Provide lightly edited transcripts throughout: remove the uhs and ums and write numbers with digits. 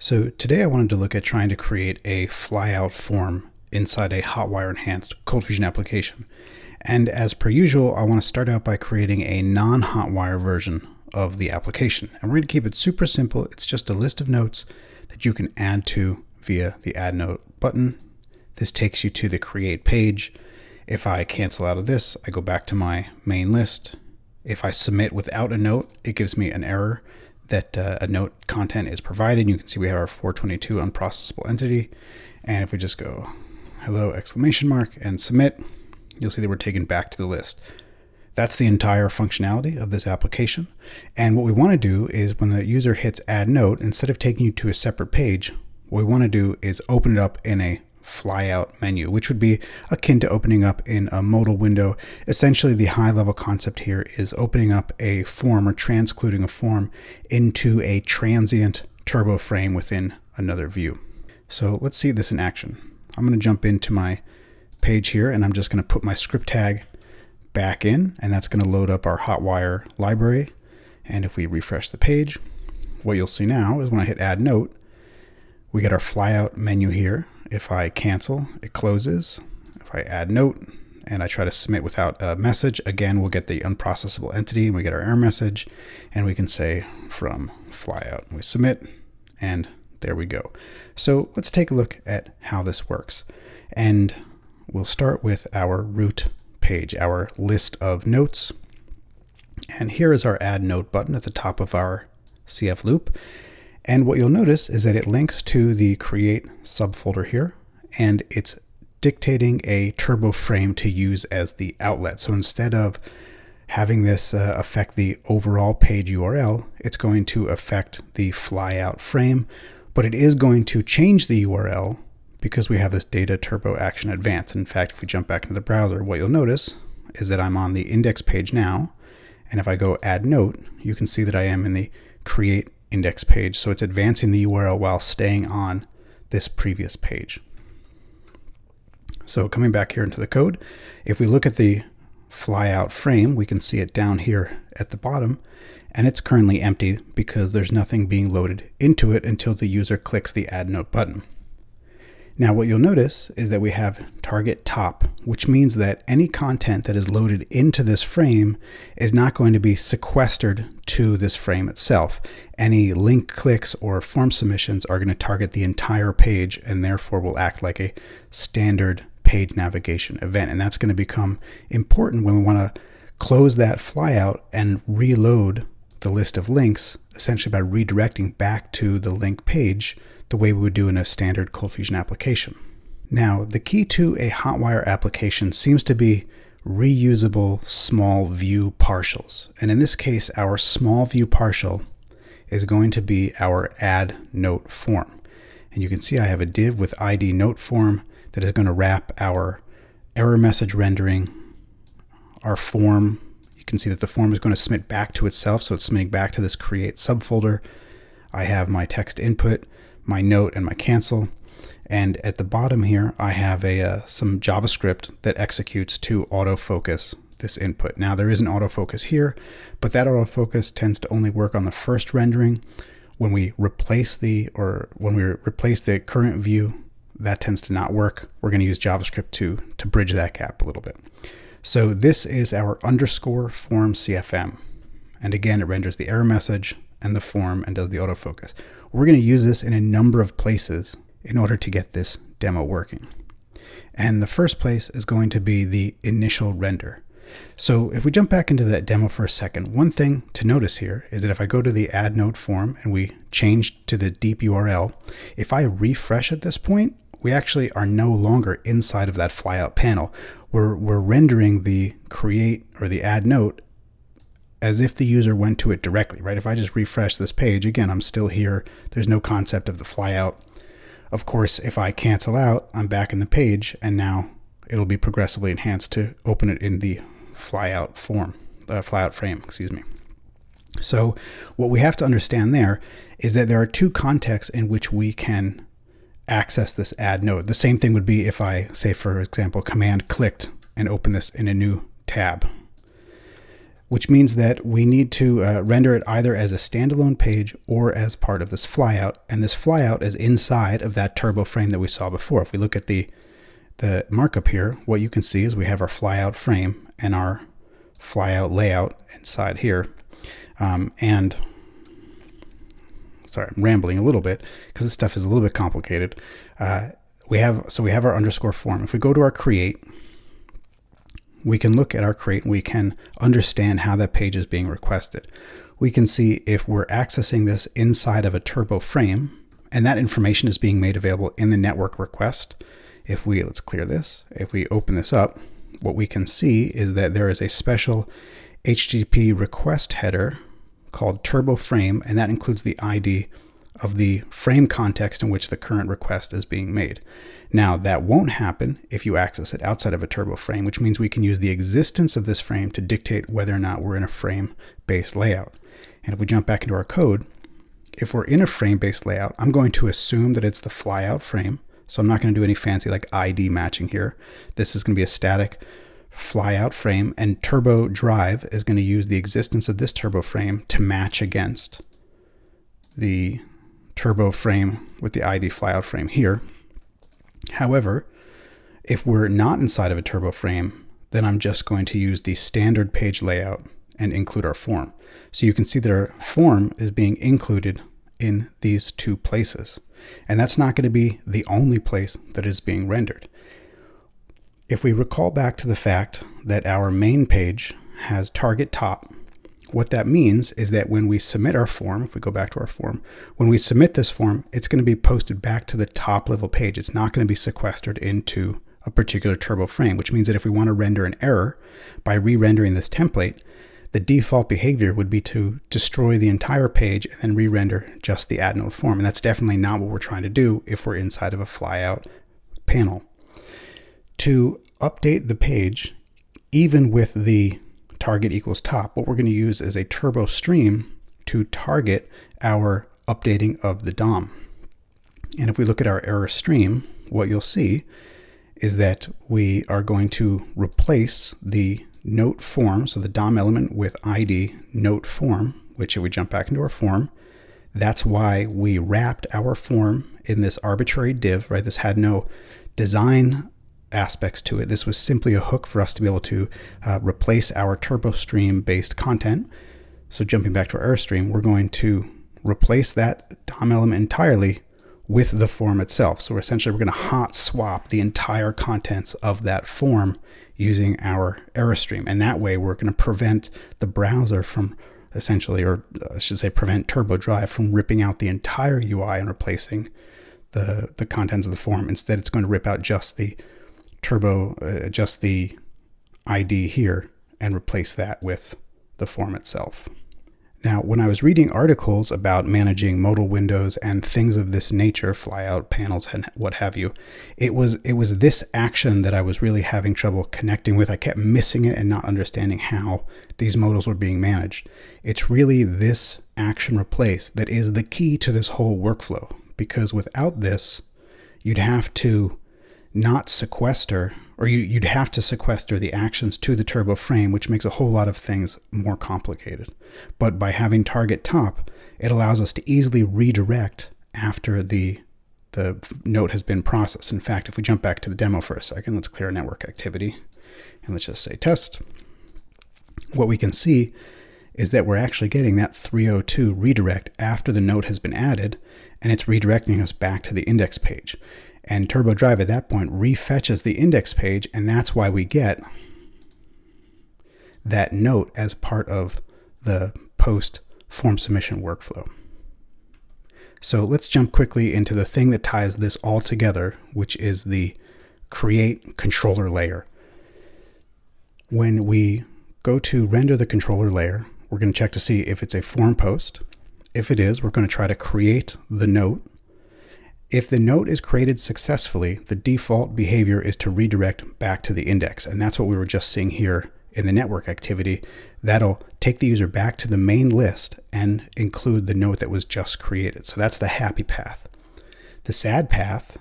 So today I wanted to look at trying to create a flyout form inside a Hotwire enhanced ColdFusion application. And as per usual, I want to start out by creating a non-Hotwire version of the application. And we're going to keep it super simple. It's just a list of notes that you can add to via the Add Note button. This takes you to the Create page. If I cancel out of this, I go back to my main list. If I submit without a note, it gives me an error that a note content is provided. You can see we have our 422 unprocessable entity. And if we just go hello exclamation mark and submit, you'll see that we're taken back to the list. That's the entire functionality of this application. And what we want to do is when the user hits add note, instead of taking you to a separate page, what we want to do is open it up in a flyout menu, which would be akin to opening up in a modal window. Essentially, the high level concept here is opening up a form or transcluding a form into a transient turbo frame within another view. So let's see this in action. I'm going to jump into my page here and I'm just going to put my script tag back in, and that's going to load up our Hotwire library. And if we refresh the page, what you'll see now is when I hit add note, we get our flyout menu here. If I cancel, it closes. If I add note and I try to submit without a message, again, we'll get the unprocessable entity and we get our error message, and we can say from flyout. We submit, and there we go. So let's take a look at how this works. And we'll start with our root page, our list of notes. And here is our add note button at the top of our CF loop. And what you'll notice is that it links to the create subfolder here, and it's dictating a turbo frame to use as the outlet. So instead of having this affect the overall page URL, it's going to affect the flyout frame, but it is going to change the URL because we have this data turbo action advanced. In fact, if we jump back into the browser, what you'll notice is that I'm on the index page now. And if I go add note, you can see that I am in the create index page. So it's advancing the URL while staying on this previous page. So coming back here into the code, if we look at the flyout frame, we can see it down here at the bottom, and it's currently empty because there's nothing being loaded into it until the user clicks the add note button. Now what you'll notice is that we have target top, which means that any content that is loaded into this frame is not going to be sequestered to this frame itself. Any link clicks or form submissions are going to target the entire page and therefore will act like a standard page navigation event. And that's going to become important when we want to close that flyout and reload the list of links, essentially by redirecting back to the link page the way we would do in a standard ColdFusion application. Now, the key to a Hotwire application seems to be reusable small view partials. And in this case, our small view partial is going to be our add note form. And you can see I have a div with ID note form that is going to wrap our error message rendering, our form. You can see that the form is going to submit back to itself, so it's submitting back to this create subfolder. I have my text input, my note, and my cancel. And at the bottom here, I have some JavaScript that executes to autofocus this input. Now there is an autofocus here, but that autofocus tends to only work on the first rendering. When we replace the current view, that tends to not work. We're going to use JavaScript to bridge that gap a little bit. So this is our underscore form CFM. And again, it renders the error message and the form and does the autofocus. We're going to use this in a number of places in order to get this demo working. And the first place is going to be the initial render. So if we jump back into that demo for a second, one thing to notice here is that if I go to the add note form and we change to the deep URL, if I refresh at this point, we actually are no longer inside of that flyout panel. We're rendering the create or the add note as if the user went to it directly, right? If I just refresh this page, again, I'm still here. There's no concept of the flyout. Of course, if I cancel out, I'm back in the page, and now it'll be progressively enhanced to open it in the flyout frame, excuse me. So what we have to understand there is that there are two contexts in which we can access this add note. The same thing would be if I say, for example, command clicked and open this in a new tab. which means that we need to render it either as a standalone page or as part of this flyout. And this flyout is inside of that turbo frame that we saw before. If we look at the markup here, what you can see is we have our flyout frame and our flyout layout inside here. And sorry, I'm rambling a little bit because this stuff is a little bit complicated. We have our underscore form. If we go to our create, we can look at our create and we can understand how that page is being requested. We can see if we're accessing this inside of a turbo frame, and that information is being made available in the network request. Let's clear this. If we open this up, what we can see is that there is a special HTTP request header called turbo frame, and that includes the ID of the frame context in which the current request is being made. Now, that won't happen if you access it outside of a turbo frame, which means we can use the existence of this frame to dictate whether or not we're in a frame-based layout. And if we jump back into our code, if we're in a frame-based layout, I'm going to assume that it's the flyout frame. So I'm not going to do any fancy like ID matching here. This is going to be a static flyout frame, and turbo drive is going to use the existence of this turbo frame to match against the turbo frame with the ID flyout frame here. However, if we're not inside of a turbo frame, then I'm just going to use the standard page layout and include our form. So you can see that our form is being included in these two places. And that's not going to be the only place that is being rendered. If we recall back to the fact that our main page has target top, what that means is that when we submit our form, if we go back to our form, when we submit this form, it's going to be posted back to the top level page. It's not going to be sequestered into a particular turbo frame, which means that if we want to render an error by re-rendering this template, the default behavior would be to destroy the entire page and then re-render just the add node form. And that's definitely not what we're trying to do if we're inside of a flyout panel. To update the page, even with the target equals top, what we're going to use is a turbo stream to target our updating of the DOM. And if we look at our error stream, what you'll see is that we are going to replace the note form, so the DOM element with ID note form, which if we jump back into our form, that's why we wrapped our form in this arbitrary div, right? This had no design aspects to it. This was simply a hook for us to be able to replace our turbo stream based content. So jumping back to our error stream, we're going to replace that DOM element entirely with the form itself. So essentially we're going to hot swap the entire contents of that form using our error stream. And that way we're going to prevent the browser from essentially, or I should say prevent Turbo Drive from ripping out the entire UI and replacing the contents of the form. Instead, it's going to rip out just the just the ID here and replace that with the form itself. Now, when I was reading articles about managing modal windows and things of this nature, flyout panels and what have you, it was this action that I was really having trouble connecting with. I kept missing it and not understanding how these modals were being managed. It's really this action replace that is the key to this whole workflow, because without this, you'd have to not sequester, or you'd have to sequester the actions to the turbo frame, which makes a whole lot of things more complicated. But by having target top, it allows us to easily redirect after the note has been processed. In fact, if we jump back to the demo for a second, let's clear network activity, and let's just say test. What we can see is that we're actually getting that 302 redirect after the note has been added, and it's redirecting us back to the index page. And Turbo Drive at that point refetches the index page, and that's why we get that note as part of the post form submission workflow. So let's jump quickly into the thing that ties this all together, which is the create controller layer. When we go to render the controller layer, we're going to check to see if it's a form post. If it is, we're going to try to create the note. If the note is created successfully, the default behavior is to redirect back to the index. And that's what we were just seeing here in the network activity. That'll take the user back to the main list and include the note that was just created. So that's the happy path. The sad path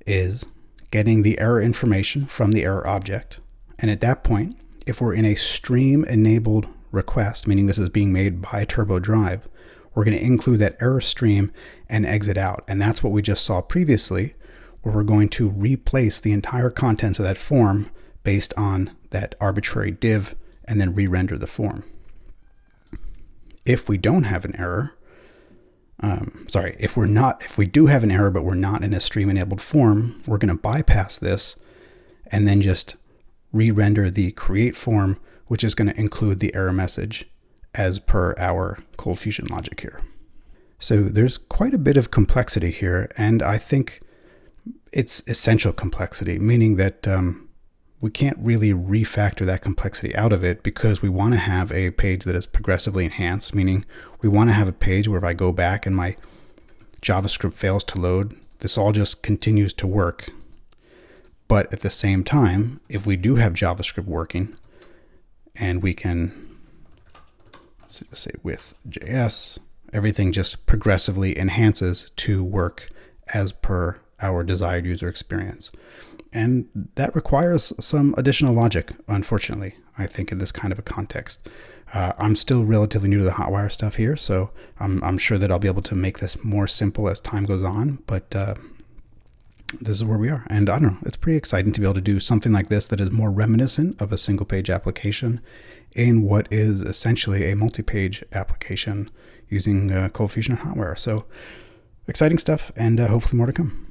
is getting the error information from the error object. And at that point, if we're in a stream-enabled request, meaning this is being made by Turbo Drive, we're going to include that error stream and exit out. And that's what we just saw previously, where we're going to replace the entire contents of that form based on that arbitrary div and then re-render the form. If we don't have an error, if we do have an error, but we're not in a stream enabled form, we're going to bypass this and then just re-render the create form, which is going to include the error message as per our ColdFusion logic here. So there's quite a bit of complexity here, and I think it's essential complexity, meaning that we can't really refactor that complexity out of it, because we want to have a page that is progressively enhanced, meaning we want to have a page where if I go back and my JavaScript fails to load, this all just continues to work. But at the same time, if we do have JavaScript working, and we can, let's say with JS, everything just progressively enhances to work as per our desired user experience. And that requires some additional logic, unfortunately, I think, in this kind of a context. I'm still relatively new to the Hotwire stuff here, so I'm sure that I'll be able to make this more simple as time goes on, but this is where we are. And I don't know, it's pretty exciting to be able to do something like this that is more reminiscent of a single page application in what is essentially a multi-page application using ColdFusion and Hotwire. So exciting stuff, and hopefully more to come.